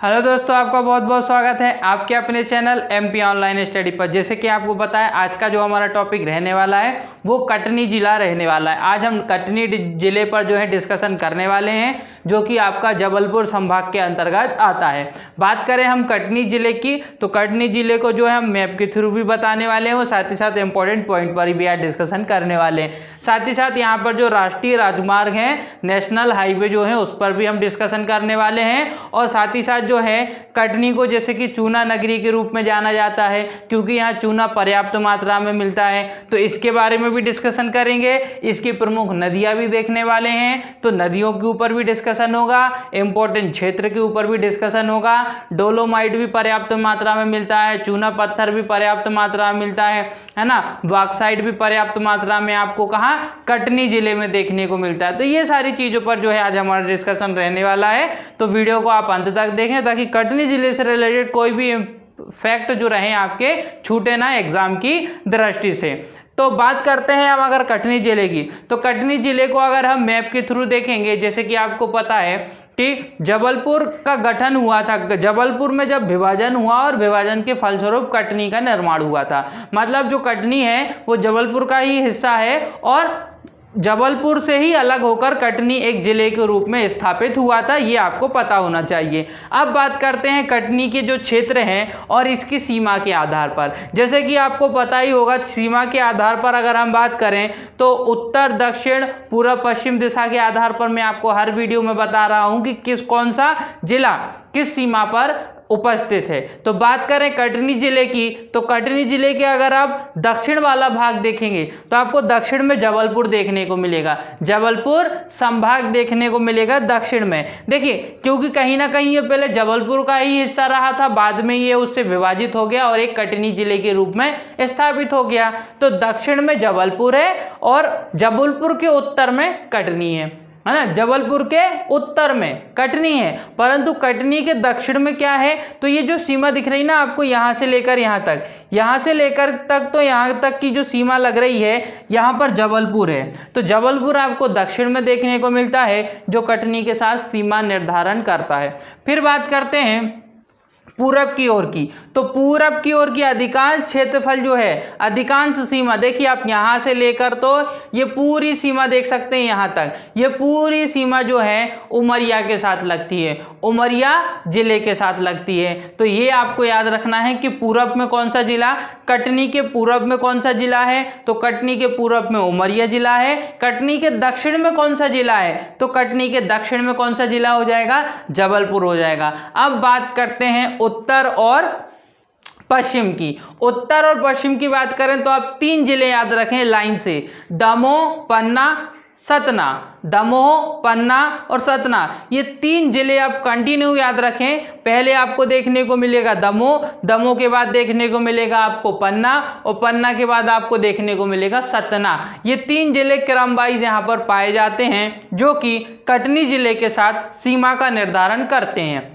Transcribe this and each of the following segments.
Hello दोस्तों, आपका बहुत बहुत स्वागत है आपके अपने चैनल एमपी ऑनलाइन स्टडी पर। जैसे कि आपको पता है, आज का जो हमारा टॉपिक रहने वाला है वो कटनी जिला रहने वाला है। आज हम कटनी जिले पर जो है डिस्कशन करने वाले हैं, जो कि आपका जबलपुर संभाग के अंतर्गत आता है। बात करें हम कटनी जिले की, तो कटनी जिले को जो है हम मैप के थ्रू भी बताने वाले हैं, वो साथ ही साथ इंपॉर्टेंट पॉइंट पर भी आज डिस्कशन करने वाले हैं। साथ ही साथ यहाँ पर जो राष्ट्रीय राजमार्ग हैं, नेशनल हाईवे जो है, उस पर भी हम डिस्कशन करने वाले हैं। और साथ ही साथ जो है कटनी को जैसे कि चूना नगरी के रूप में जाना जाता है, क्योंकि यहाँ चूना पर्याप्त मात्रा में मिलता है, तो इसके बारे में भी डिस्कशन करेंगे। इसकी प्रमुख नदियाँ भी देखने वाले हैं, तो नदियों के ऊपर भी डिस्कशन होगा, इंपॉर्टेंट क्षेत्र के ऊपर भी डिस्कशन होगा। डोलोमाइट भी पर्याप्त मात्रा में मिलता है, चूना पत्थर भी पर्याप्त मात्रा में मिलता है ना, बॉक्साइट भी पर्याप्त मात्रा में आपको कहाँ, कटनी जिले में देखने को मिलता है। तो ये सारी चीज़ों पर जो है आज हमारा डिस्कशन रहने वाला है, तो वीडियो को आप अंत तक देखें ताकि कटनी जिले से रिलेटेड कोई भी फैक्ट जो रहे आपके छूटे ना एग्जाम की दृष्टि से। तो बात करते हैं हम अगर कटनी जिले की, तो कटनी जिले को अगर हम मैप के थ्रू देखेंगे, जैसे कि आपको पता है कि जबलपुर का गठन हुआ था, जबलपुर में जब विभाजन हुआ और विभाजन के फलस्वरूप कटनी का निर्माण हुआ था। मतलब जो कटनी है वो जबलपुर का ही हिस्सा है और जबलपुर से ही अलग होकर कटनी एक जिले के रूप में स्थापित हुआ था, ये आपको पता होना चाहिए। अब बात करते हैं कटनी के जो क्षेत्र हैं और इसकी सीमा के आधार पर। जैसे कि आपको पता ही होगा, सीमा के आधार पर अगर हम बात करें तो उत्तर दक्षिण पूर्व पश्चिम दिशा के आधार पर मैं आपको हर वीडियो में बता रहा हूं कि कौन सा जिला किस सीमा पर उपस्थित है। तो बात करें कटनी जिले की, तो कटनी जिले के अगर आप दक्षिण वाला भाग देखेंगे तो आपको दक्षिण में जबलपुर देखने को मिलेगा, जबलपुर संभाग देखने को मिलेगा दक्षिण में। देखिए, क्योंकि कहीं ना कहीं ये पहले जबलपुर का ही हिस्सा रहा था, बाद में ये उससे विभाजित हो गया और एक कटनी जिले के रूप में स्थापित हो गया। तो दक्षिण में जबलपुर है और जबलपुर के उत्तर में कटनी है ना, जबलपुर के उत्तर में कटनी है, परंतु कटनी के दक्षिण में क्या है, तो ये जो सीमा दिख रही ना आपको, यहाँ से लेकर यहाँ तक, यहाँ से लेकर तक, तो यहाँ तक की जो सीमा लग रही है, यहाँ पर जबलपुर है। तो जबलपुर आपको दक्षिण में देखने को मिलता है, जो कटनी के साथ सीमा निर्धारण करता है। फिर बात करते हैं पूरब की ओर की, तो पूरब की ओर की अधिकांश क्षेत्रफल जो है, अधिकांश सीमा देखिए आप यहाँ से लेकर तो ये पूरी सीमा देख सकते हैं यहाँ तक, ये पूरी सीमा जो है उमरिया के साथ लगती है, उमरिया जिले के साथ लगती है। तो ये आपको याद रखना है कि पूरब में कौन सा जिला, कटनी के पूरब में कौन सा जिला है, तो कटनी के पूरब में उमरिया जिला है। कटनी के दक्षिण में कौन सा जिला है, तो कटनी के दक्षिण में कौन सा जिला हो जाएगा, जबलपुर हो जाएगा। अब बात करते हैं उत्तर और पश्चिम की। उत्तर और पश्चिम की बात करें तो आप 3 जिले याद रखें लाइन से, दमोह, पन्ना, सतना, दमोह, पन्ना और सतना, ये 3 जिले आप कंटिन्यू याद रखें। पहले आपको देखने को मिलेगा दमोह, दमोह के बाद देखने को मिलेगा आपको पन्ना और पन्ना के बाद आपको देखने को मिलेगा सतना। ये 3 जिले क्रम वाइज यहाँ पर पाए जाते हैं, जो कि कटनी जिले के साथ सीमा का निर्धारण करते हैं।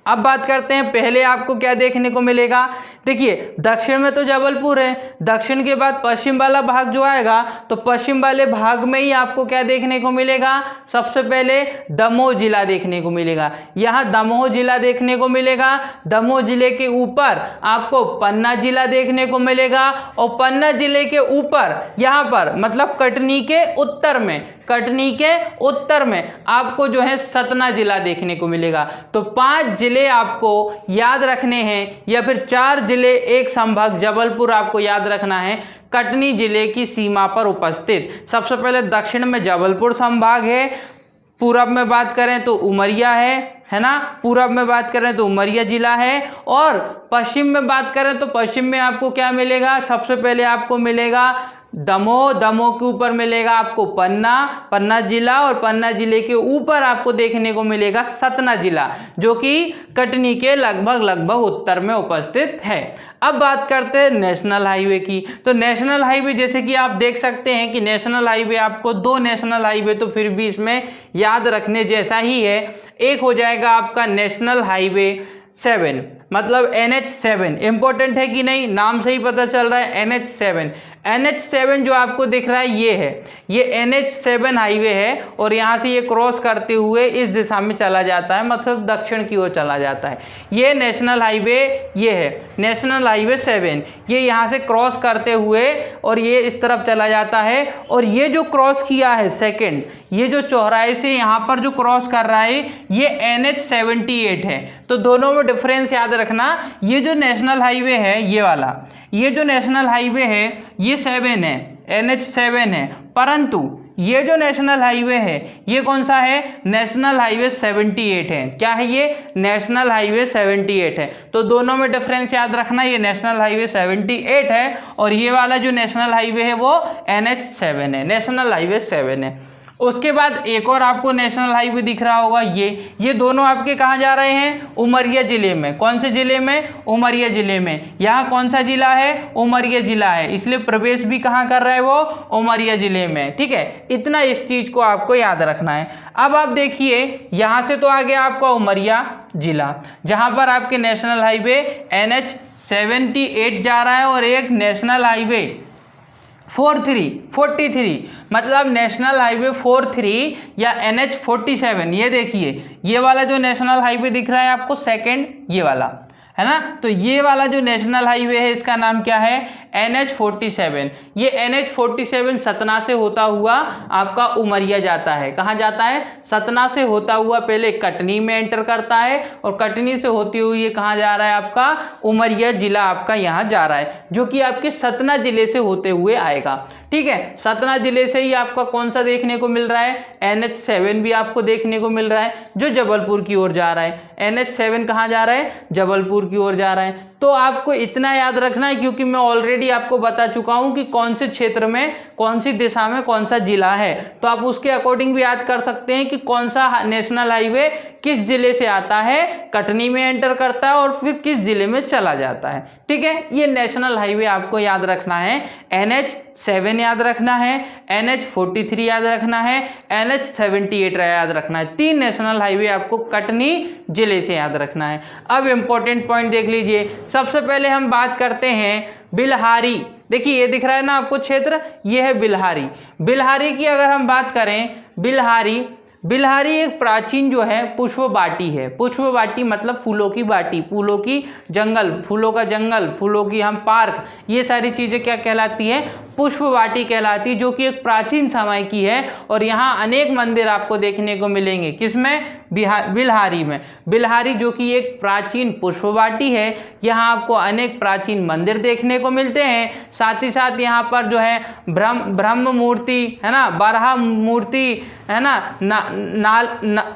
अब बात करते हैं, पहले आपको क्या देखने को मिलेगा, देखिए दक्षिण में तो जबलपुर है, दक्षिण के बाद पश्चिम वाला भाग जो आएगा, तो पश्चिम वाले भाग में ही आपको क्या देखने को मिलेगा, सबसे पहले दमोह जिला देखने को मिलेगा। यहाँ दमोह जिला देखने को मिलेगा, दमोह जिले के ऊपर आपको पन्ना जिला देखने को मिलेगा और पन्ना जिले के ऊपर यहाँ पर मतलब कटनी के उत्तर में, कटनी के उत्तर में आपको जो है सतना जिला देखने को मिलेगा। तो 5 जिले आपको याद रखने हैं, या फिर 4 जिले एक संभाग जबलपुर आपको याद रखना है कटनी जिले की सीमा पर उपस्थित। सबसे पहले दक्षिण में जबलपुर संभाग है, पूरब में बात करें तो उमरिया है ना, पूरब में बात करें तो उमरिया जिला है, और पश्चिम में बात करें तो पश्चिम में आपको क्या मिलेगा, सबसे पहले आपको मिलेगा दमोह, दमोह के ऊपर मिलेगा आपको पन्ना, पन्ना जिला, और पन्ना जिले के ऊपर आपको देखने को मिलेगा सतना जिला, जो कि कटनी के लगभग उत्तर में उपस्थित है। अब बात करते हैं नेशनल हाईवे की, तो नेशनल हाईवे जैसे कि आप देख सकते हैं कि नेशनल हाईवे आपको 2 नेशनल हाईवे तो फिर भी इसमें याद रखने जैसा ही है। एक हो जाएगा आपका नेशनल हाईवे 7 मतलब NH7 इंपॉर्टेंट है कि नहीं, नाम से ही पता चल रहा है NH7। NH7 जो आपको दिख रहा है ये है, ये NH7 हाईवे है और यहाँ से ये क्रॉस करते हुए इस दिशा में चला जाता है, मतलब दक्षिण की ओर चला जाता है। ये नेशनल हाईवे ये है नेशनल हाईवे 7, ये यहाँ से क्रॉस करते हुए और ये इस तरफ चला जाता है। और ये जो क्रॉस किया है सेकेंड, ये जो चौराहे से यहाँ पर जो क्रॉस कर रहा है ये NH78 है। तो दोनों में डिफरेंस याद रखना, ये जो नेशनल हाईवे है ये वाला, ये जो नेशनल हाईवे है ये 7 है, NH7 है, परंतु ये जो नेशनल हाईवे है ये कौन सा है, नेशनल हाईवे 78 है। क्या है ये, नेशनल हाईवे 78 है। तो दोनों में डिफरेंस याद रखना, ये नेशनल हाईवे 78 है और ये वाला जो नेशनल हाईवे है वो NH7 है, नेशनल हाईवे 7 है। उसके बाद एक और आपको नेशनल हाईवे दिख रहा होगा, ये दोनों आपके कहाँ जा रहे हैं, उमरिया जिले में। कौन से जिले में, उमरिया जिले में। यहाँ कौन सा जिला है, उमरिया जिला है, इसलिए प्रवेश भी कहाँ कर रहा है वो, उमरिया जिले में। ठीक है, इतना इस चीज़ को आपको याद रखना है। अब आप देखिए यहाँ से तो आ गया आपका उमरिया जिला, जहाँ पर आपके नेशनल हाईवे NH78 जा रहा है और एक नेशनल हाईवे 43 मतलब नेशनल हाईवे 43 या NH47। ये देखिए ये वाला जो नेशनल हाईवे दिख रहा है आपको सेकंड, ये वाला है ना, तो ये वाला जो नेशनल हाईवे है इसका नाम क्या है, NH47। ये NH47 सतना से होता हुआ आपका उमरिया जाता है। कहाँ जाता है, सतना से होता हुआ पहले कटनी में एंटर करता है और कटनी से होती हुई ये कहाँ जा रहा है, आपका उमरिया जिला आपका यहाँ जा रहा है, जो कि आपके सतना जिले से होते हुए आएगा। ठीक है, सतना जिले से ही आपका कौन सा देखने को मिल रहा है, NH7 भी आपको देखने को मिल रहा है जो जबलपुर की ओर जा रहा है। NH7 कहाँ जा रहा है, जबलपुर की ओर जा रहा है। तो आपको इतना याद रखना है, क्योंकि मैं ऑलरेडी आपको बता चुका हूँ कि कौन से क्षेत्र में, कौन सी दिशा में कौन सा जिला है, तो आप उसके अकॉर्डिंग भी याद कर सकते हैं कि कौन सा नेशनल हाईवे किस जिले से आता है, कटनी में एंटर करता है और फिर किस जिले में चला जाता है। ठीक है, ये नेशनल हाईवे आपको याद रखना है। NH7 याद रखना है, NH43 याद रखना है, NH78 याद रखना है। 3 नेशनल हाईवे आपको कटनी जिले से याद रखना है। अब इम्पोर्टेंट पॉइंट देख लीजिए, सबसे पहले हम बात करते हैं बिल्हारी। देखिए ये दिख रहा है ना आपको क्षेत्र, ये है बिल्हारी। बिल्हारी की अगर हम बात करें, बिल्हारी एक प्राचीन जो है पुष्प वाटी है। पुष्प वाटी मतलब फूलों की वाटी, फूलों की जंगल, फूलों का जंगल, फूलों की हम पार्क, ये सारी चीज़ें क्या कहलाती है, पुष्प वाटी कहलाती, जो कि एक प्राचीन समय की है। और यहाँ अनेक मंदिर आपको देखने को मिलेंगे, किसमें, बिल्हारी में। बिल्हारी जो कि एक प्राचीन पुष्प वाटी है, यहाँ आपको अनेक प्राचीन मंदिर देखने को मिलते हैं। साथ ही साथ यहाँ पर जो है ब्रह्म मूर्ति है ना, बारह मूर्ति है ना,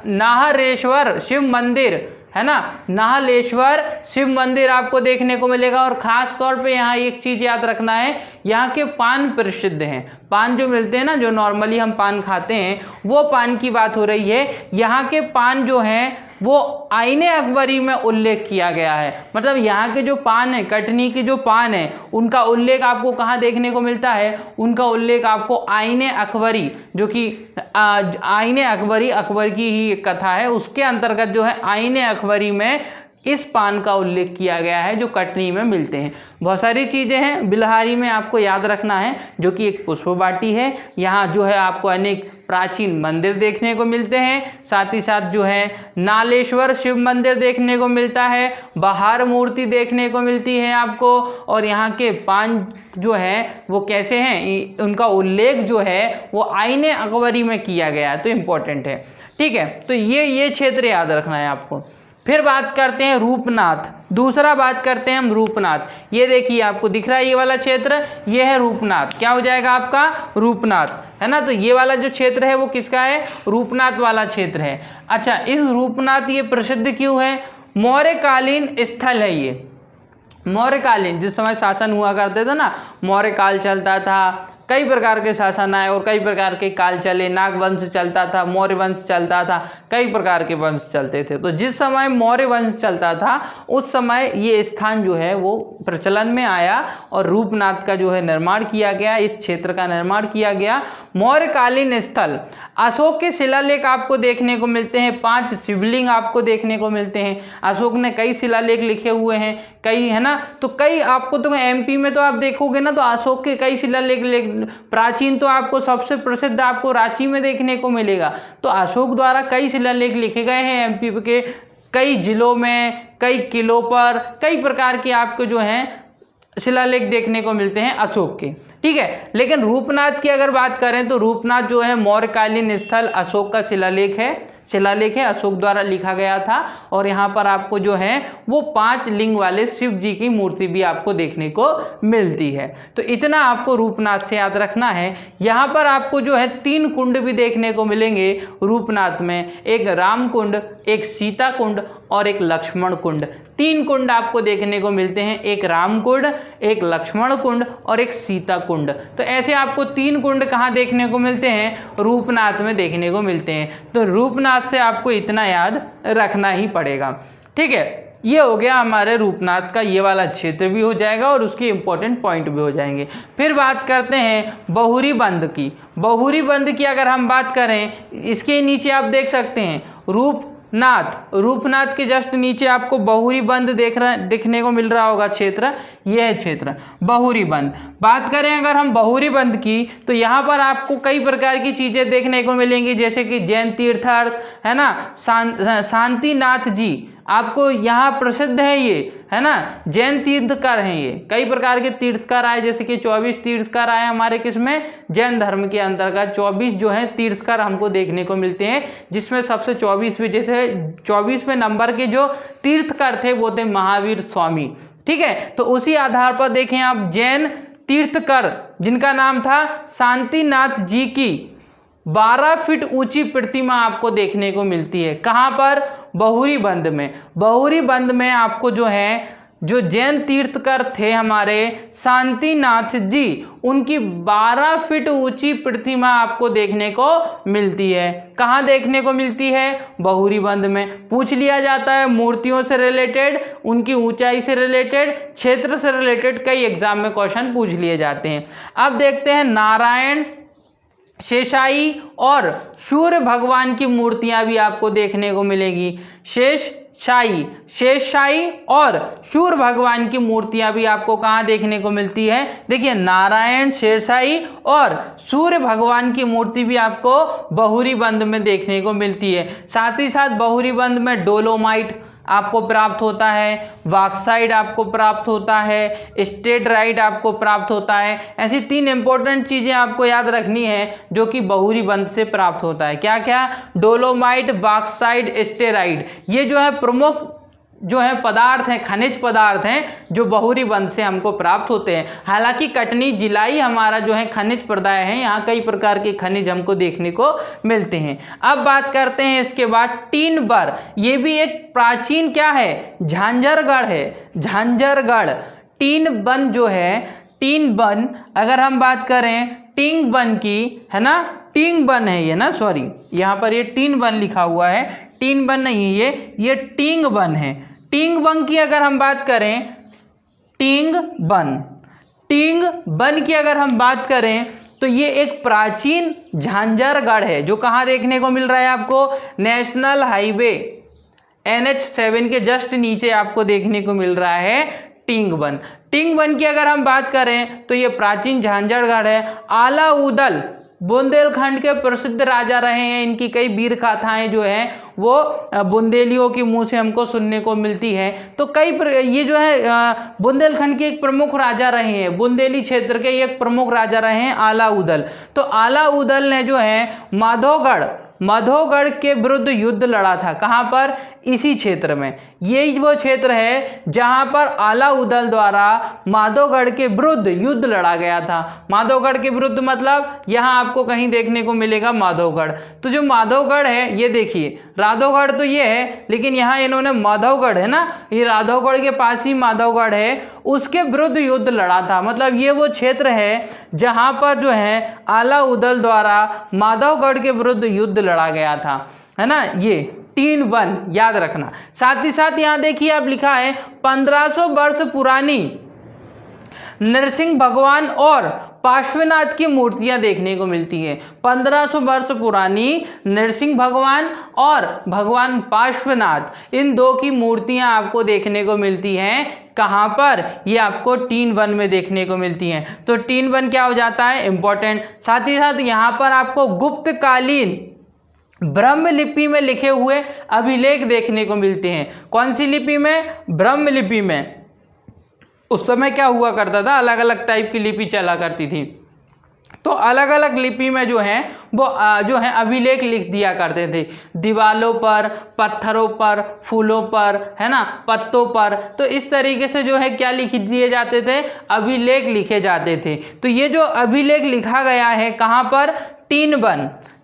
नाहरेश्वर शिव मंदिर है ना, नाहलेश्वर शिव मंदिर आपको देखने को मिलेगा। और ख़ास तौर पे यहाँ एक चीज़ याद रखना है, यहाँ के पान प्रसिद्ध हैं। पान जो मिलते हैं ना, जो नॉर्मली हम पान खाते हैं, वो पान की बात हो रही है। यहाँ के पान जो हैं वो आईने अकबरी में उल्लेख किया गया है। मतलब यहाँ के जो पान है, कटनी के जो पान है, उनका उल्लेख आपको कहाँ देखने को मिलता है, उनका उल्लेख आपको आईने अकबरी, जो कि आईने अकबरी अकबर की ही एक कथा है, उसके अंतर्गत जो है आईने अकबरी में इस पान का उल्लेख किया गया है, जो कटनी में मिलते हैं। बहुत सारी चीज़ें हैं बिल्हारी में आपको याद रखना है, जो कि एक पुष्प वाटी है। यहाँ जो है आपको अनेक प्राचीन मंदिर देखने को मिलते हैं। साथ ही साथ जो है नालेश्वर शिव मंदिर देखने को मिलता है, बाहर मूर्ति देखने को मिलती है आपको। और यहाँ के पान जो हैं वो कैसे हैं, उनका उल्लेख जो है वो आईने अकबरी में किया गया है, तो इम्पोर्टेंट है। ठीक है, तो ये क्षेत्र याद रखना है आपको। फिर बात करते हैं रूपनाथ, दूसरा बात करते हैं हम रूपनाथ। ये देखिए आपको दिख रहा है ये वाला क्षेत्र, ये है रूपनाथ। क्या हो जाएगा आपका, रूपनाथ है ना। तो ये वाला जो क्षेत्र है वो किसका है, रूपनाथ वाला क्षेत्र है। अच्छा, इस रूपनाथ ये प्रसिद्ध क्यों है, मौर्यकालीन स्थल है ये। मौर्यकालीन जिस समय शासन हुआ करते थे ना, मौर्य काल चलता था, कई प्रकार के शासन आए और कई प्रकार के काल चले। नाग वंश चलता था, मौर्य वंश चलता था, कई प्रकार के वंश चलते थे। तो जिस समय मौर्य वंश चलता था उस समय ये स्थान जो है वो प्रचलन में आया और रूपनाथ का जो है निर्माण किया गया, इस क्षेत्र का निर्माण किया गया। मौर्यकालीन स्थल, अशोक के शिलालेख आपको देखने को मिलते हैं, 5 शिवलिंग आपको देखने को मिलते हैं। अशोक ने कई शिलालेख लिखे हुए हैं, कई, है ना। तो कई आपको, तो एमपी में तो आप देखोगे ना तो अशोक के कई शिलालेख, प्राचीन तो आपको सबसे प्रसिद्ध आपको रांची में देखने को मिलेगा। तो अशोक द्वारा कई शिलालेख लिखे गए हैं एमपी के कई जिलों में, कई किलों पर, कई प्रकार के आपको जो हैं शिलालेख देखने को मिलते हैं अशोक के, ठीक है। लेकिन रूपनाथ की अगर बात करें तो रूपनाथ जो है मौर्यकालीन स्थल अशोक का शिलालेख है, अशोक द्वारा लिखा गया था। और यहाँ पर आपको जो है वो 5 लिंग वाले शिव जी की मूर्ति भी आपको देखने को मिलती है। तो इतना आपको रूपनाथ से याद रखना है। यहाँ पर आपको जो है 3 कुंड भी देखने को मिलेंगे रूपनाथ में, एक राम कुंड, एक सीता कुंड और एक लक्ष्मण कुंड। 3 कुंड आपको देखने को मिलते हैं, एक राम कुंड, एक लक्ष्मण कुंड और एक सीता कुंड। तो ऐसे आपको 3 कुंड कहाँ देखने को मिलते हैं? रूपनाथ में देखने को मिलते हैं। तो रूपनाथ से आपको इतना याद रखना ही पड़ेगा, ठीक है। ये हो गया हमारे रूपनाथ का ये वाला क्षेत्र भी हो जाएगा और उसके इंपॉर्टेंट पॉइंट भी हो जाएंगे। फिर बात करते हैं बहुरी बंद की। बहुरी बंद की अगर हम बात करें, इसके नीचे आप देख सकते हैं रूपनाथ के जस्ट नीचे आपको बहुरी बंद दिखने को मिल रहा होगा क्षेत्र, यह है क्षेत्र बहुरी बंद। बात करें अगर हम बहुरी बंद की तो यहाँ पर आपको कई प्रकार की चीज़ें देखने को मिलेंगी, जैसे कि जैन तीर्थार्थ, है ना, शांतिनाथ जी आपको यहाँ प्रसिद्ध है, ये है ना, जैन तीर्थकर हैं। ये कई प्रकार के तीर्थकर आए, जैसे कि 24 तीर्थकर आए हमारे किसमें, जैन धर्म के अंतर्गत 24 जो है तीर्थकर हमको देखने को मिलते हैं, जिसमें सबसे 24वें नंबर के जो तीर्थकर थे वो थे महावीर स्वामी, ठीक है। तो उसी आधार पर देखें आप, जैन तीर्थकर जिनका नाम था शांतिनाथ जी की 12 फीट ऊंची प्रतिमा आपको देखने को मिलती है। कहाँ पर? बहुरी बंद में। बहुरी बंद में आपको जो है, जो जैन तीर्थकर थे हमारे शांतिनाथ जी, उनकी 12 फीट ऊंची प्रतिमा आपको देखने को मिलती है। कहाँ देखने को मिलती है? बहुरी बंद में। पूछ लिया जाता है मूर्तियों से रिलेटेड, उनकी ऊंचाई से रिलेटेड, क्षेत्र से रिलेटेड कई एग्जाम में क्वेश्चन पूछ लिए जाते हैं। अब देखते हैं नारायण, शेषाई और सूर्य भगवान की मूर्तियां भी आपको देखने को मिलेगी। शेषशायी और सूर्य भगवान की मूर्तियां भी आपको कहाँ देखने को मिलती है? देखिए, नारायण, शेषशायी और सूर्य भगवान की मूर्ति भी आपको बहुरी बंद में देखने को मिलती है। साथ ही साथ बहुरी बंद में डोलोमाइट आपको प्राप्त होता है, बॉक्साइट आपको प्राप्त होता है, स्टेराइट आपको प्राप्त होता है। ऐसी 3 इंपॉर्टेंट चीज़ें आपको याद रखनी है जो कि बहुरी बंद से प्राप्त होता है। क्या क्या? डोलोमाइट, बॉक्साइट, स्टेराइट। ये जो है प्रमुख जो है पदार्थ हैं, खनिज पदार्थ हैं जो बहुरी बंद से हमको प्राप्त होते हैं। हालांकि कटनी जिला ही हमारा जो है खनिज प्रदाय है, यहाँ कई प्रकार के खनिज हमको देखने को मिलते हैं। अब बात करते हैं इसके बाद टीनबर। ये भी एक प्राचीन क्या है? झांझरगढ़ है। झांझरगढ़ टीन बन जो है, टीन बन अगर हम बात करें टिंग बन की, है ना, टिंग बन है ये ना, सॉरी यहाँ पर ये टीन बन लिखा हुआ है, टीन बन नहीं है ये टिंग बन है। टिंग बन की अगर हम बात करें, टिंग बन की अगर हम बात करें तो ये एक प्राचीन झांझरगढ़ है जो कहाँ देखने को मिल रहा है आपको? नेशनल हाईवे NH7 के जस्ट नीचे आपको देखने को मिल रहा है टिंग बन की अगर हम बात करें तो ये प्राचीन झांझरगढ़ है। आलाउदल बुंदेलखंड के प्रसिद्ध राजा रहे हैं, इनकी कई वीर गाथाएं जो हैं वो बुंदेलियों के मुंह से हमको सुनने को मिलती है। तो ये जो है बुंदेलखंड के एक प्रमुख राजा रहे हैं, बुंदेली क्षेत्र के एक प्रमुख राजा रहे हैं आलाउदल। तो आलाउदल ने जो है माधवगढ़ के विरुद्ध युद्ध लड़ा था। कहाँ पर? इसी क्षेत्र में। यही वो क्षेत्र है जहां पर अलाउद्दौला द्वारा माधवगढ़ के विरुद्ध युद्ध लड़ा गया था। माधवगढ़ के विरुद्ध मतलब यहां आपको कहीं देखने को मिलेगा माधवगढ़। तो जो माधवगढ़ है ये देखिए, राधवगढ़ तो ये है, लेकिन यहाँ इन्होंने माधवगढ़ है ना, ये राधवगढ़ के पास ही माधवगढ़ है, उसके विरुद्ध युद्ध लड़ा था। मतलब ये वो क्षेत्र है जहां पर जो है अलाउद्दौला द्वारा माधवगढ़ के विरुद्ध युद्ध लड़ा गया था, है ना। ये 3-1 याद रखना। साथ ही साथ यहाँ देखिए आप लिखा है 1500 वर्ष पुरानी नरसिंह भगवान और पार्श्वनाथ की मूर्तियां देखने को मिलती है। 1500 वर्ष पुरानी नरसिंह भगवान और भगवान पार्श्वनाथ, इन दो की मूर्तियां आपको देखने को मिलती हैं। कहाँ पर? ये आपको 3-1 में देखने को मिलती हैं। तो 3-1 क्या हो जाता है? इंपॉर्टेंट। साथ ही साथ यहाँ पर आपको गुप्तकालीन ब्रह्म लिपि में लिखे हुए अभिलेख देखने को मिलते हैं। कौन सी लिपि में? ब्रह्म लिपि में। उस समय क्या हुआ करता था, अलग अलग टाइप की लिपि चला करती थी, तो अलग अलग लिपि में जो है वो जो है अभिलेख लिख दिया करते थे, दीवालों पर, पत्थरों पर, फूलों पर, है ना, पत्तों पर। तो इस तरीके से जो है क्या लिख दिए जाते थे? अभिलेख लिखे जाते थे। तो ये जो अभिलेख लिखा गया है कहाँ पर?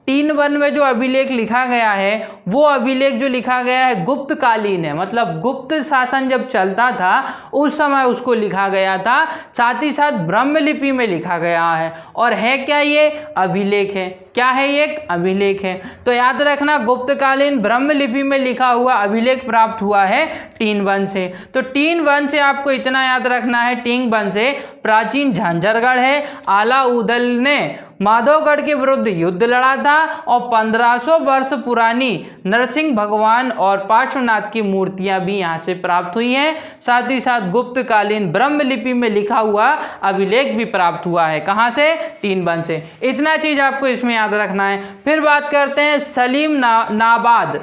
3-1 में जो अभिलेख लिखा गया है वो अभिलेख जो लिखा गया है गुप्तकालीन है। मतलब गुप्त शासन जब चलता था उस समय उसको लिखा गया था। साथ ही साथ ब्रह्मलिपि में लिखा गया है। और है क्या? ये अभिलेख है। क्या है? ये एक अभिलेख है। तो याद रखना, गुप्तकालीन ब्रह्मलिपि में लिखा हुआ अभिलेख प्राप्त हुआ है 3-1 से। तो 3-1 से आपको इतना याद रखना है, 3-1 से प्राचीन झंझरगढ़ है, अलाउद्दौला ने माधवगढ़ के विरुद्ध युद्ध लड़ा था और 1500 वर्ष पुरानी नरसिंह भगवान और पार्श्वनाथ की मूर्तियां भी यहाँ से प्राप्त हुई हैं। साथ ही साथ गुप्तकालीन ब्रह्मलिपि में लिखा हुआ अभिलेख भी प्राप्त हुआ है। कहाँ से? 3-1 से। इतना चीज आपको इसमें याद रखना है। फिर बात करते हैं सलीम नाबाद।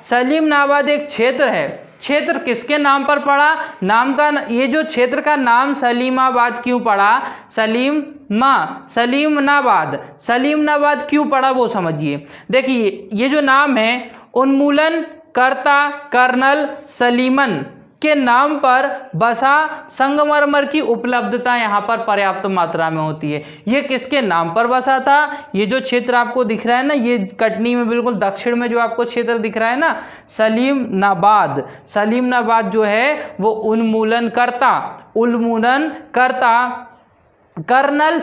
सलीम नाबाद एक क्षेत्र है। क्षेत्र किसके नाम पर पड़ा? नाम का ये जो क्षेत्र का नाम सलीमाबाद क्यों पड़ा? सलीमनाबाद क्यों पड़ा वो समझिए। देखिए ये जो नाम है उन्मूलन कर्ता कर्नल सलीमन के नाम पर बसा संगमरमर की उपलब्धता यहाँ पर पर्याप्त मात्रा में होती है। ये किसके नाम पर बसा था? ये जो क्षेत्र आपको दिख रहा है ना, ये कटनी में बिल्कुल दक्षिण में जो आपको क्षेत्र दिख रहा है ना, सलीमनाबाद जो है वो उन्मूलन करता कर्नल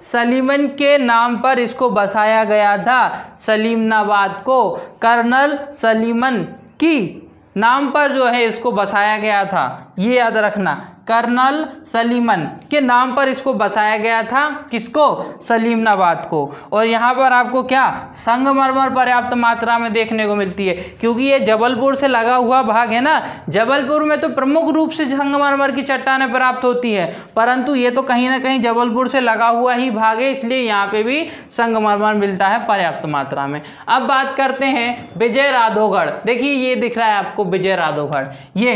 सलीमन के नाम पर इसको बसाया गया था। सलीमनाबाद को कर्नल सलीमन की नाम पर जो है इसको बसाया गया था। ये याद रखना, कर्नल सलीमन के नाम पर इसको बसाया गया था। किसको? सलीमनाबाद को। और यहाँ पर आपको क्या? संगमरमर पर्याप्त मात्रा में देखने को मिलती है, क्योंकि ये जबलपुर से लगा हुआ भाग है ना। जबलपुर में तो प्रमुख रूप से संगमरमर की चट्टानें प्राप्त होती है, परंतु ये तो कहीं ना कहीं जबलपुर से लगा हुआ ही भाग है, इसलिए यहाँ पे भी संगमरमर मिलता है पर्याप्त मात्रा में। अब बात करते हैं विजय राधोगढ़। देखिए ये दिख रहा है आपको विजय राधोगढ़, ये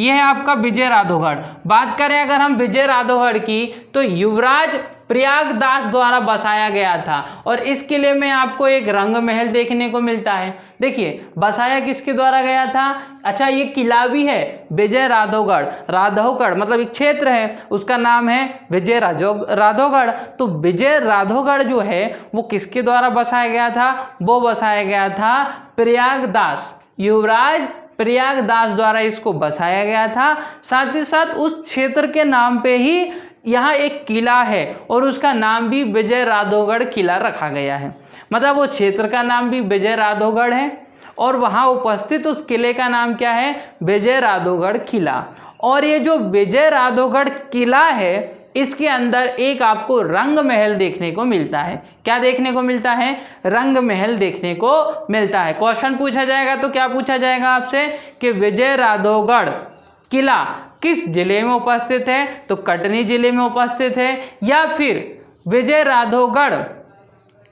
है आपका विजय राधोगढ़। बात करें अगर हम विजय राधोगढ़ की, तो युवराज प्रयागदास द्वारा बसाया गया था। और इस किले में आपको एक रंग महल देखने को मिलता है। देखिए बसाया किसके द्वारा गया था? अच्छा ये किला भी है विजय राधोगढ़ मतलब एक क्षेत्र है, उसका नाम है विजय राधोगढ़। तो विजय राधोगढ़ जो है वो किसके द्वारा बसाया गया था? वो बसाया गया था प्रयागदास, युवराज प्रयागदास द्वारा इसको बसाया गया था। साथ ही साथ उस क्षेत्र के नाम पे ही यहाँ एक किला है और उसका नाम भी विजय राधोगढ़ किला रखा गया है। मतलब वो क्षेत्र का नाम भी विजय राधोगढ़ है और वहाँ उपस्थित उस किले का नाम क्या है? विजय राधोगढ़ किला। और ये जो विजय राधोगढ़ किला है इसके अंदर एक आपको रंग महल देखने को मिलता है। क्या देखने को मिलता है? रंग महल देखने को मिलता है। क्वेश्चन पूछा जाएगा तो क्या पूछा जाएगा आपसे कि विजय राधोगढ़ किला किस जिले में उपस्थित है? तो कटनी जिले में उपस्थित है। या फिर विजय राधोगढ़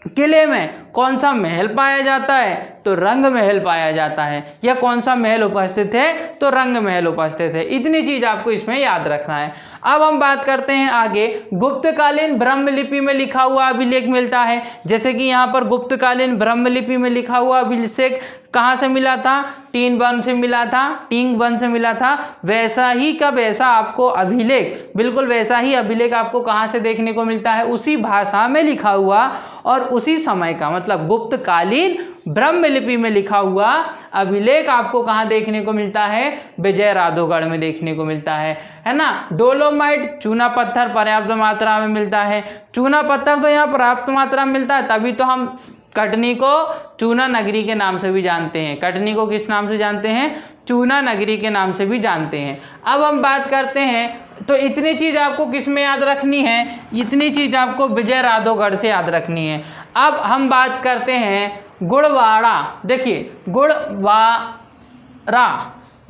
किले में कौन सा महल पाया जाता है? तो रंग महल पाया जाता है। यह कौन सा महल उपस्थित है? तो रंग महल उपस्थित है। इतनी चीज आपको इसमें याद रखना है। अब हम बात करते हैं आगे, गुप्तकालीन ब्रह्मलिपि में लिखा हुआ अभिलेख मिलता है। जैसे कि यहाँ पर गुप्तकालीन ब्रह्मलिपि में लिखा हुआ अभिलेख कहाँ से मिला था? टीन वन से मिला था, टींग वन से मिला था। वैसा ही का वैसा आपको अभिलेख, बिल्कुल वैसा ही अभिलेख आपको कहाँ से देखने को मिलता है? उसी भाषा में लिखा हुआ और उसी समय का, मतलब गुप्तकालीन ब्रह्मलिपि में लिखा हुआ अभिलेख आपको कहाँ देखने को मिलता है? विजयराधोगढ़ में देखने को मिलता है ना। डोलोमाइट चूना पत्थर पर्याप्त मात्रा में मिलता है। चूना पत्थर तो यहाँ पर्याप्त मात्रा में मिलता है, तभी तो हम कटनी को चूना नगरी के नाम से भी जानते हैं। कटनी को किस नाम से जानते हैं? चूना नगरी के नाम से भी जानते हैं। अब हम बात करते हैं, तो इतनी चीज़ आपको किस में याद रखनी है? इतनी चीज़ आपको विजयराधोगढ़ से याद रखनी है। अब हम बात करते हैं गुड़वाड़ा। देखिए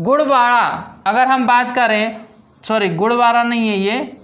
गुड़वाड़ा अगर हम बात करें, सॉरी गुड़वाड़ा नहीं है, ये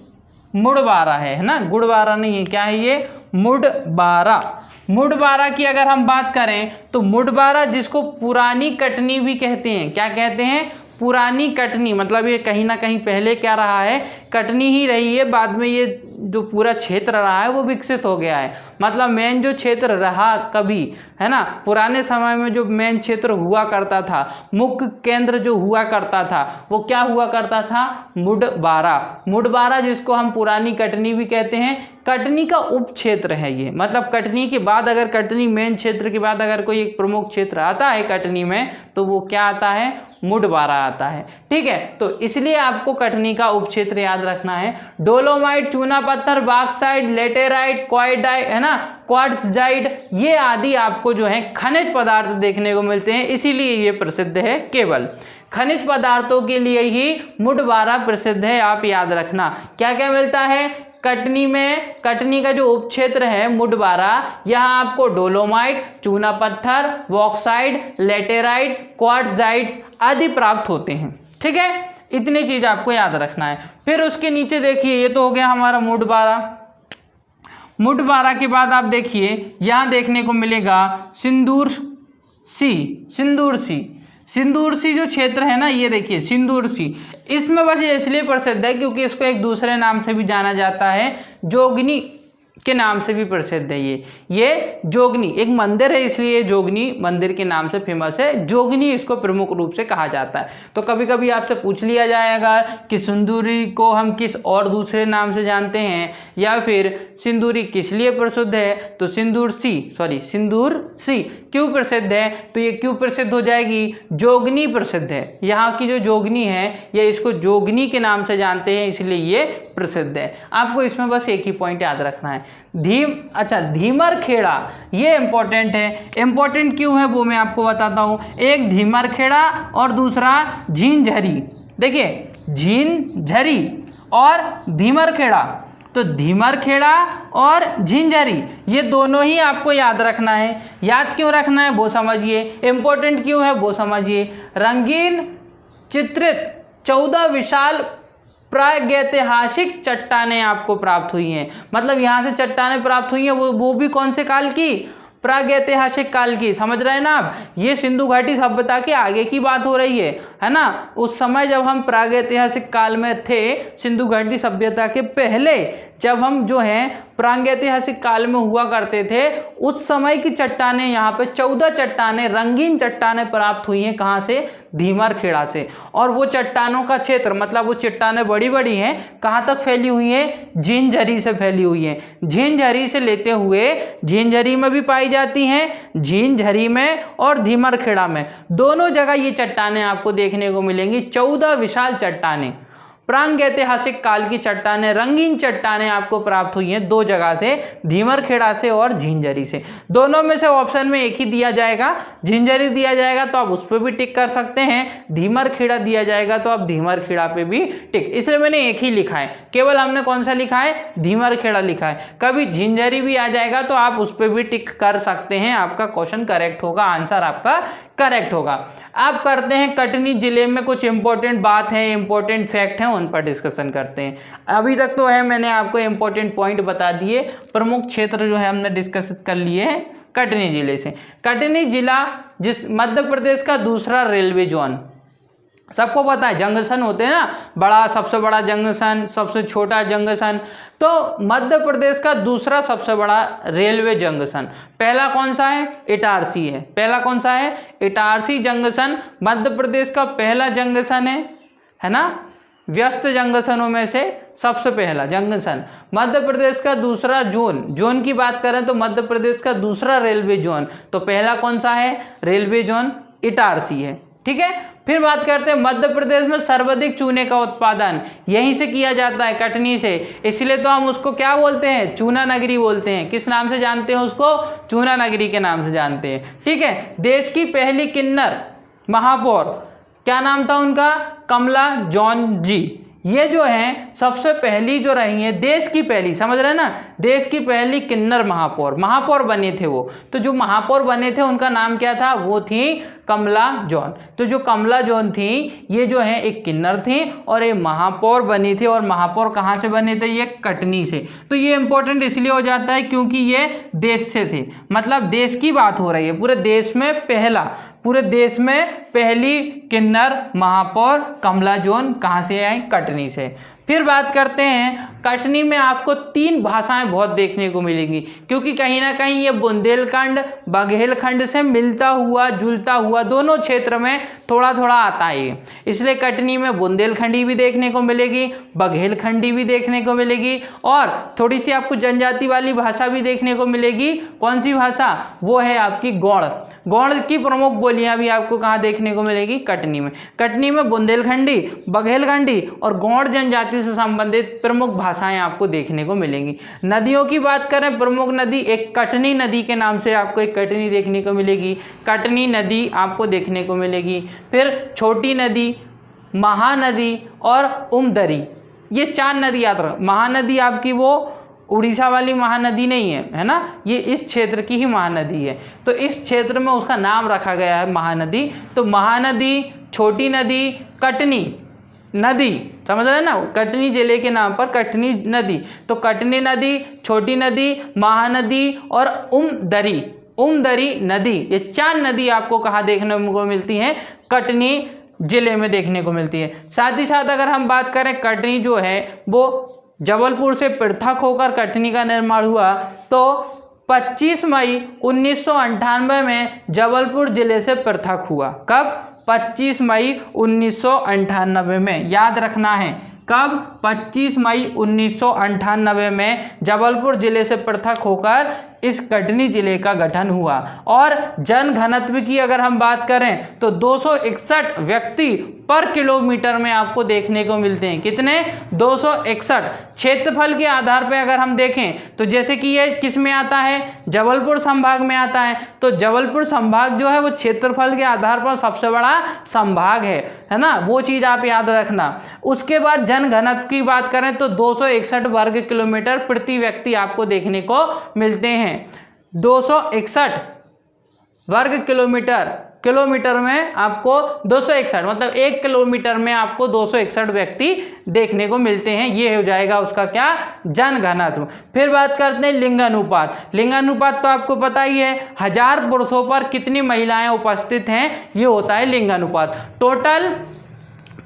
मुड़वाड़ा है ना, गुड़वाड़ा नहीं है, क्या है ये? मुड़वाड़ा। मुड़वाड़ा की अगर हम बात करें तो मुड़वाड़ा, जिसको पुरानी कटनी भी कहते हैं, क्या कहते हैं? पुरानी कटनी। मतलब ये कहीं ना कहीं पहले क्या रहा है? कटनी ही रही है, बाद में ये जो पूरा क्षेत्र रहा है वो विकसित हो गया है। मतलब मेन जो क्षेत्र रहा कभी, है ना, पुराने समय में जो मेन क्षेत्र हुआ करता था, मुख्य केंद्र जो हुआ करता था, वो क्या हुआ करता था? मुड़वाड़ा। मुड़वाड़ा जिसको हम पुरानी कटनी भी कहते हैं, कटनी का उप क्षेत्र है ये। मतलब कटनी के बाद, अगर कटनी मेन क्षेत्र के बाद अगर कोई एक प्रमुख क्षेत्र आता है कटनी में, तो वो क्या आता है? मुड़वाड़ा आता है। ठीक है, तो इसलिए आपको कटनी का उप क्षेत्र याद रखना है। डोलोमाइट चूना पत्थर, बॉक्साइट, लेटेराइट, क्वार्टाइट, है ना, क्वार्ट्जाइट, ये आदि आपको जो है खनिज पदार्थ देखने को मिलते हैं, इसीलिए ये प्रसिद्ध है। केवल खनिज पदार्थों के लिए ही मुड़वाड़ा प्रसिद्ध है, आप याद रखना। क्या क्या मिलता है कटनी में? कटनी का जो उपक्षेत्र है मुड़वाड़ा, यहाँ आपको डोलोमाइट, चूना पत्थर, बॉक्साइट, लेटेराइट, क्वार्ट्जाइट्स आदि प्राप्त होते हैं। ठीक है, इतनी चीज आपको याद रखना है। फिर उसके नीचे देखिए, ये तो हो गया हमारा मुड़वाड़ा। मुड़वाड़ा के बाद आप देखिए, यहाँ देखने को मिलेगा सिंदूर सी जो क्षेत्र है ना, ये देखिए सिंदूर सी। इसमें बस ये इसलिए प्रसिद्ध है क्योंकि इसको एक दूसरे नाम से भी जाना जाता है, जोगनी के नाम से भी प्रसिद्ध है। ये जोगनी एक मंदिर है, इसलिए जोगनी मंदिर के नाम से फेमस है। जोगनी इसको प्रमुख रूप से कहा जाता है। तो कभी कभी आपसे पूछ लिया जाएगा कि सिंदूरी को हम किस और दूसरे नाम से जानते हैं, या फिर सिंदूरी किस लिए प्रसिद्ध है, तो सिंदूर सी क्यों प्रसिद्ध है? तो ये क्यों प्रसिद्ध हो जाएगी? जोगनी प्रसिद्ध है। यहाँ की जो जोगनी है, ये इसको जोगनी के नाम से जानते हैं, इसलिए ये प्रसिद्ध है। आपको इसमें बस एक ही पॉइंट याद रखना है, धीमरखेड़ा, ये इंपॉर्टेंट है। इंपॉर्टेंट क्यों है वो मैं आपको बताता हूँ। एक धीमरखेड़ा और दूसरा झींझरी। देखिए झींझरी और धीमरखेड़ा, तो धीमरखेड़ा और झींझरी ये दोनों ही आपको याद रखना है। याद क्यों रखना है वो समझिए, इंपॉर्टेंट क्यों है वो समझिए। रंगीन चित्रित 14 विशाल प्रागैतिहासिक चट्टानें आपको प्राप्त हुई हैं। मतलब यहाँ से चट्टानें प्राप्त हुई हैं, वो भी कौन से काल की? प्रागैतिहासिक काल की। समझ रहे हैं ना आप? ये सिंधु घाटी सभ्यता के आगे की बात हो रही है ना। उस समय जब हम प्रागैतिहासिक काल में थे, सिंधु घाटी सभ्यता के पहले जब हम जो हैं प्रागैतिहासिक काल में हुआ करते थे, उस समय की चट्टानें, यहाँ पे 14 चट्टानें, रंगीन चट्टानें प्राप्त हुई हैं। कहाँ से? धीमरखेड़ा से। और वो चट्टानों का क्षेत्र, मतलब वो चट्टानें बड़ी बड़ी हैं, कहाँ तक फैली हुई हैं? झींझरी से फैली हुई हैं। झींझरी से लेते हुए, झींझरी में भी पाई जाती हैं, झींझरी में और धीमरखेड़ा में, दोनों जगह ये चट्टानें आपको देखने को मिलेंगी। 14 विशाल चट्टानें, प्रागैतिहासिक काल की चट्टानें, रंगीन चट्टानें आपको प्राप्त हुई हैं दो जगह से, धीमरखेड़ा से और झींझरी से। दोनों में से ऑप्शन में एक ही दिया जाएगा। झींझरी दिया जाएगा तो आप उस पर भी टिक कर सकते हैं, धीमरखेड़ा दिया जाएगा तो आप धीमरखेड़ा पे भी टिक। इसलिए मैंने एक ही लिखा है, केवल हमने कौन सा लिखा है? धीमरखेड़ा लिखा है। कभी झींझरी भी आ जाएगा तो आप उस पर भी टिक कर सकते हैं, आपका क्वेश्चन करेक्ट होगा, आंसर आपका करेक्ट होगा। आप करते हैं कटनी जिले में कुछ इंपॉर्टेंट बात है, इंपॉर्टेंट फैक्ट है, उन पर डिस्कशन करते हैं। अभी तक तो है मैंने आपको इंपॉर्टेंट पॉइंट बता दिए, प्रमुख क्षेत्र जो है हमने डिस्कस कर लिए हैं कटनी जिले से। कटनी जिला जिस मध्य प्रदेश का दूसरा रेलवे जोन, सबको पता है जंक्शन होते हैं ना, बड़ा, सबसे बड़ा जंक्शन, सबसे छोटा जंक्शन, तो मध्य प्रदेश का दूसरा सबसे बड़ा रेलवे जंक्शन पहला कौन सा है? इटारसी है। पहला कौन सा है? इटारसी जंक्शन मध्य प्रदेश का पहला जंक्शन है ना, व्यस्त जंक्शनों में से सबसे पहला जंक्शन। मध्य प्रदेश का दूसरा जोन की बात करें तो मध्य प्रदेश का दूसरा रेलवे जोन, तो पहला कौन सा है? रेलवे जोन इटारसी है। ठीक है, फिर बात करते हैं मध्य प्रदेश में सर्वाधिक चूने का उत्पादन यहीं से किया जाता है, कटनी से, इसलिए तो हम उसको क्या बोलते हैं? चूना नगरी बोलते हैं। किस नाम से जानते हैं उसको? चूना नगरी के नाम से जानते हैं। ठीक है, देश की पहली किन्नर महापौर, क्या नाम था उनका? कमला जॉन जी। ये जो हैं सबसे पहली जो रही हैं, देश की पहली, समझ रहे हैं ना, देश की पहली किन्नर महापौर बने थे वो। तो जो महापौर बने थे उनका नाम क्या था? वो थी कमला जॉन। तो जो कमला जॉन थी ये जो है एक किन्नर थी और ये महापौर बनी थी। और महापौर कहाँ से बने थे? ये कटनी से। तो ये इंपॉर्टेंट इसलिए हो जाता है क्योंकि ये देश से थे, मतलब देश की बात हो रही है, पूरे देश में पहली किन्नर महापौर कमला जॉन कहाँ से आई? कटनी से। फिर बात करते हैं, कटनी में आपको 3 भाषाएं बहुत देखने को मिलेंगी, क्योंकि कहीं ना कहीं ये बुंदेलखंड बघेलखंड से मिलता हुआ जुलता हुआ दोनों क्षेत्र में थोड़ा थोड़ा आता है, इसलिए कटनी में बुंदेलखंडी भी देखने को मिलेगी, बघेलखंडी भी देखने को मिलेगी और थोड़ी सी आपको जनजाति वाली भाषा भी देखने को मिलेगी। कौन सी भाषा? वो है आपकी गौड़ की प्रमुख बोलियां भी आपको कहाँ देखने को मिलेगी? कटनी में। कटनी में बुंदेलखंडी, बघेलखंडी और गौड़ जनजाति से संबंधित प्रमुख भाषाएं आपको देखने को मिलेंगी। नदियों की बात करें, प्रमुख नदी एक कटनी नदी के नाम से आपको एक कटनी देखने को मिलेगी, कटनी नदी आपको देखने को मिलेगी। फिर छोटी नदी, महानदी और उमदरी, ये 4 नदी याद रखो। महानदी आपकी वो उड़ीसा वाली महानदी नहीं है ना, ये इस क्षेत्र की ही महानदी है, तो इस क्षेत्र में उसका नाम रखा गया है महानदी। तो महानदी, छोटी नदी, कटनी नदी, समझ रहे हैं ना, कटनी जिले के नाम पर कटनी नदी। तो कटनी नदी, छोटी नदी, महानदी और उमदरी नदी, ये 4 नदी आपको कहाँ देखने को मिलती हैं? कटनी जिले में देखने को मिलती है। साथ ही साथ अगर हम बात करें, कटनी जो है वो जबलपुर से पृथक होकर कटनी का निर्माण हुआ, तो 25 मई 1998 में जबलपुर जिले से पृथक हुआ। कब? 25 मई 1998 में, याद रखना है कब? 25 मई 1998 में जबलपुर जिले से पृथक होकर इस कटनी जिले का गठन हुआ। और जन घनत्व की अगर हम बात करें तो 261 व्यक्ति पर किलोमीटर में आपको देखने को मिलते हैं। कितने? 261। क्षेत्रफल के आधार पर अगर हम देखें तो जैसे कि ये किस में आता है? जबलपुर संभाग में आता है। तो जबलपुर संभाग जो है वो क्षेत्रफल के आधार पर सबसे बड़ा संभाग है ना, वो चीज़ आप याद रखना। उसके बाद जन घनत्व की बात करें तो 261 वर्ग किलोमीटर प्रति व्यक्ति आपको देखने को मिलते हैं। 261 वर्ग किलोमीटर में आपको 261, मतलब 1 किलोमीटर में आपको 261 व्यक्ति देखने को मिलते हैं। ये हो जाएगा उसका क्या? जन घनत्व। फिर बात करते हैं लिंगानुपात। लिंगानुपात तो आपको पता ही है, 1000 पुरुषों पर कितनी महिलाएं उपस्थित हैं, ये होता है लिंगानुपात। टोटल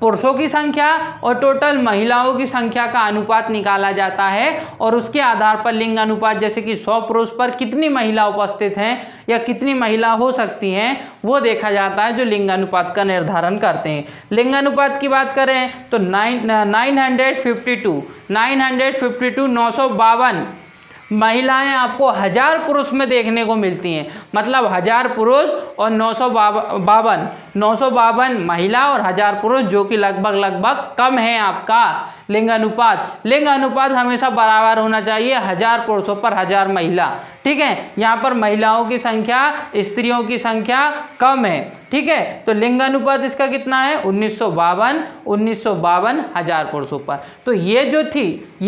पुरुषों की संख्या और टोटल महिलाओं की संख्या का अनुपात निकाला जाता है और उसके आधार पर लिंग अनुपात, जैसे कि 100 पुरुष पर कितनी महिला उपस्थित हैं या कितनी महिला हो सकती हैं, वो देखा जाता है, जो लिंग अनुपात का निर्धारण करते हैं। लिंग अनुपात की बात करें तो 952 952 महिलाएं आपको 1000 पुरुष में देखने को मिलती हैं। मतलब 1000 पुरुष और 952 महिला और 1000 पुरुष, जो कि लगभग कम है आपका लिंग अनुपात। लिंग अनुपात हमेशा बराबर होना चाहिए, 1000 पुरुषों पर 1000 महिला। ठीक है, यहाँ पर महिलाओं की संख्या, स्त्रियों की संख्या कम है। ठीक है, तो लिंग अनुपात इसका कितना है? 1952 1000 पुरुषों पर। तो ये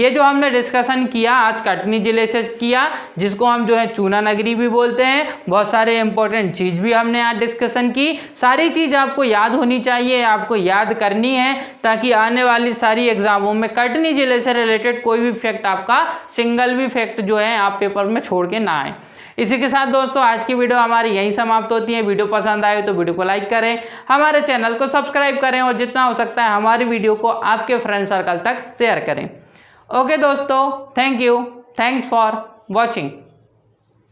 जो हमने डिस्कशन किया आज कटनी जिले से किया, जिसको हम जो है चूना नगरी भी बोलते हैं। बहुत सारे इंपॉर्टेंट चीज़ भी हमने आज डिस्कशन की। सारी चीज़ आपको याद होनी चाहिए, आपको याद करनी है, ताकि आने वाली सारी एग्जामों में कटनी जिले से रिलेटेड कोई भी फैक्ट आपका सिंगल भी फैक्ट जो है आप पेपर में छोड़ के ना आए। इसी के साथ दोस्तों आज की वीडियो हमारी यहीं समाप्त होती है। वीडियो पसंद आए तो वीडियो को लाइक करें, हमारे चैनल को सब्सक्राइब करें और जितना हो सकता है हमारी वीडियो को आपके फ्रेंड सर्कल तक शेयर करें। ओके दोस्तों, thank you, thanks for watching.